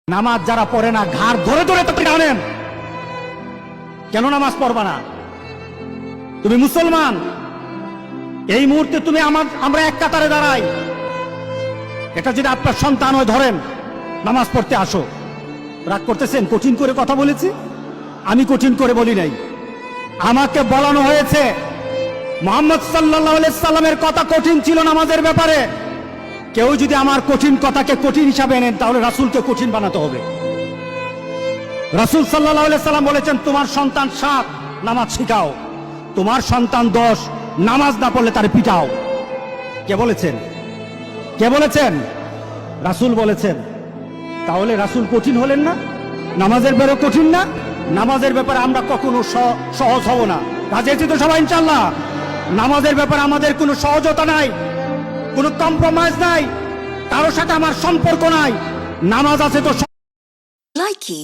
নামাজ যারা পড়ে না ঘাড় ধরে ধরে তো টানেন, কেন নামাজ পড়বা না? তুমি মুসলমান, এই মুহূর্তে তুমি আমরা এক কাতারে দাঁড়াই, এটা যদি আপনার সন্তান হয় ধরেন নামাজ পড়তে আসো। রাগ করতেছেন? কঠিন করে কথা বলেছি? আমি কঠিন করে বলি নাই। আমাকে বলানো হয়েছে মুহাম্মদ সাল্লাল্লাহু আলাইহি সাল্লামের কথা কঠিন ছিল নামাজের ব্যাপারে। কেউ যদি আমার কঠিন কথাকে কঠিন হিসাবে নেন তাহলে রাসূলকে কঠিন বানাতে হবে। রাসূল সাল্লাল্লাহু আলাইহি সাল্লাম বলেছেন, তোমার সন্তান 7 নামাজ শিখাও, তোমার সন্তান 10 নামাজ না পড়লে তারে পিটাও। কে বলেছেন? কে বলেছেন? রাসূল বলেছেন। তাহলে রাসূল কঠিন হলেন না? নামাজের ব্যাপারে কঠিন না? নামাজের ব্যাপারে আমরা কখনো সহজ হব না। রাজি আছি তো সবাই ইনশাআল্লাহ? নামাজের ব্যাপারে আমাদের কোনো সহজতা নাই, কোনো কম্প্রোমাইজ নাই, কারোর সাথে আমার সম্পর্ক নাই। নামাজ আছে তো Likey